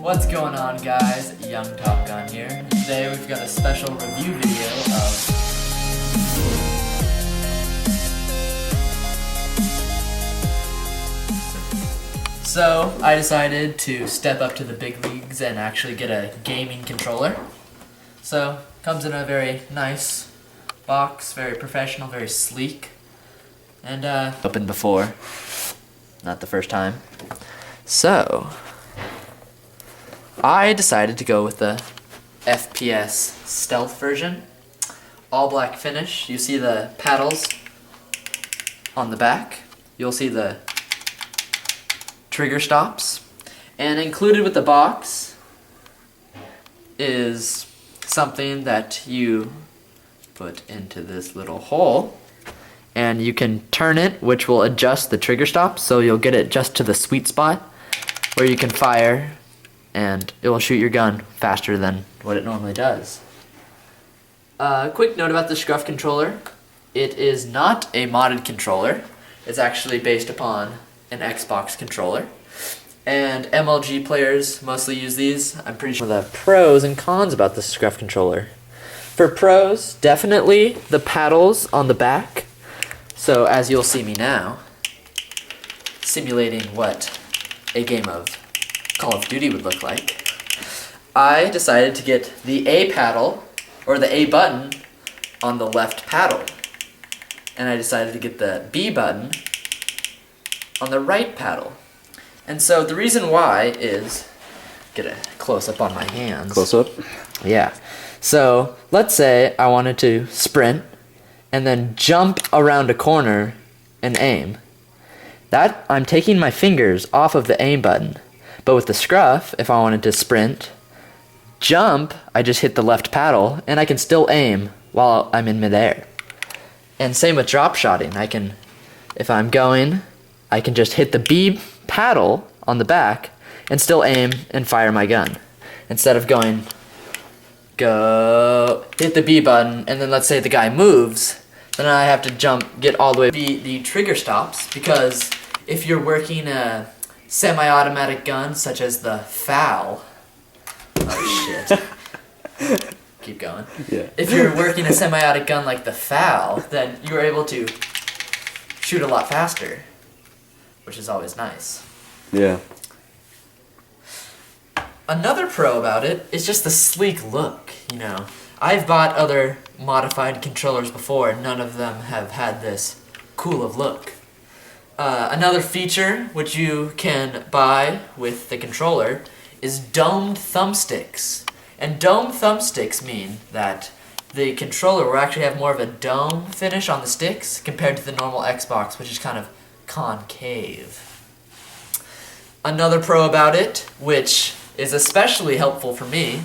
What's going on, guys? Young Top Gun here. Today we've got a special review video of So I decided to step up to the big leagues and actually get a gaming controller. So comes in a very nice box, very professional, very sleek, and opened before, not the first time. So I decided to go with the FPS Stealth version. All black finish. You see the paddles on the back. You'll see the trigger stops. And included with the box is something that you put into this little hole. And you can turn it, which will adjust the trigger stops, so you'll get it just to the sweet spot where you can fire and it will shoot your gun faster than what it normally does. Quick note about the Scuf controller. It is not a modded controller. It's actually based upon an Xbox controller. And MLG players mostly use these. I'm pretty sure the pros and cons about the Scuf controller. For pros, definitely the paddles on the back. So as you'll see me now, simulating what a game of Call of Duty would look like, I decided to get the A paddle, or the A button, on the left paddle. And I decided to get the B button on the right paddle. And so the reason why is, get a close-up on my hands. Close-up? Yeah. So let's say I wanted to sprint and then jump around a corner and aim. That, I'm taking my fingers off of the aim button. But with the Scuf, if I wanted to sprint, jump, I just hit the left paddle, and I can still aim while I'm in midair. And same with drop shotting. I can, if I'm going, I can just hit the B paddle on the back and still aim and fire my gun. Instead of going, go, hit the B button, and then let's say the guy moves, then I have to jump, get all the way. The trigger stops, because if you're working a semi-automatic gun, such as the FAL. Oh shit. Keep going. Yeah. If you're working a semi-automatic gun like the FAL, then you're able to shoot a lot faster, which is always nice. Yeah. Another pro about it is just the sleek look, you know. I've bought other modified controllers before, and none of them have had this cool of look. Another feature which you can buy with the controller is domed thumbsticks. And domed thumbsticks mean that the controller will actually have more of a dome finish on the sticks compared to the normal Xbox, which is kind of concave. Another pro about it, which is especially helpful for me,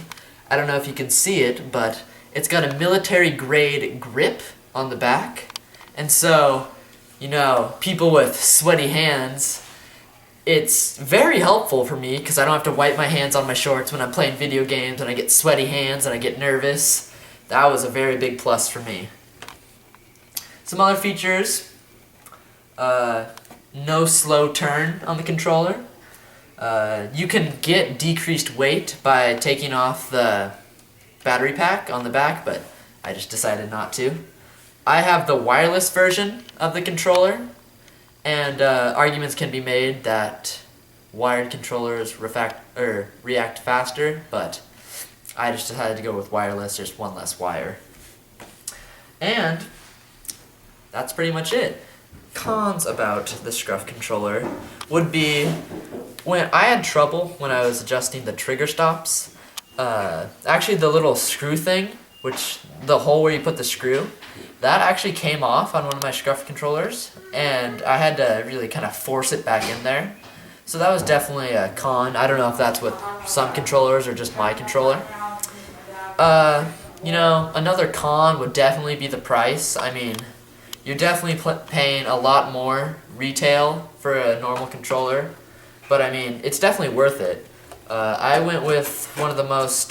I don't know if you can see it, but it's got a military grade grip on the back. And so, you know, people with sweaty hands, it's very helpful for me because I don't have to wipe my hands on my shorts when I'm playing video games and I get sweaty hands and I get nervous. That was a very big plus for me. Some other features, no slow turn on the controller. You can get decreased weight by taking off the battery pack on the back, but I just decided not to. I have the wireless version of the controller, and arguments can be made that wired controllers react faster, but I just decided to go with wireless, just one less wire. And that's pretty much it. Cons about the Scuf controller would be when I had trouble when I was adjusting the trigger stops. Actually, the little screw thing, which the hole where you put the screw, that actually came off on one of my Scuf controllers, and I had to really kind of force it back in there. So that was definitely a con. I don't know if that's with some controllers or just my controller. You know, another con would definitely be the price. I mean, you're definitely paying a lot more retail for a normal controller, but I mean, it's definitely worth it. I went with one of the most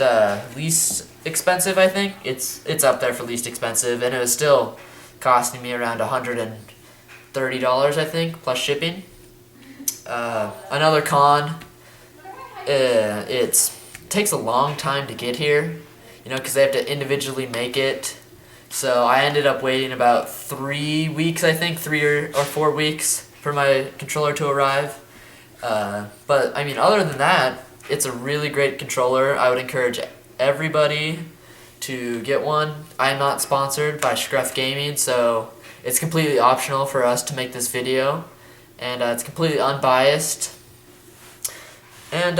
least expensive, I think. It's up there for least expensive, and it was still costing me around $130, I think, plus shipping. Another con it takes a long time to get here, you know, because they have to individually make it. So I ended up waiting about 3 weeks, I think, 3 or 4 weeks for my controller to arrive. But I mean, other than that, it's a really great controller. I would encourage everybody to get one. I am not sponsored by Scuf Gaming, so it's completely optional for us to make this video, and it's completely unbiased. And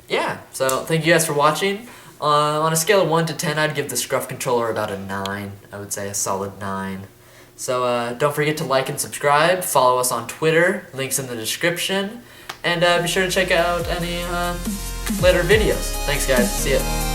yeah, so thank you guys for watching. On a scale of 1 to 10, I'd give the Scuf controller about a 9. I would say a solid 9. So don't forget to like and subscribe. Follow us on Twitter. Links in the description. And be sure to check out any later videos. Thanks, guys. See ya.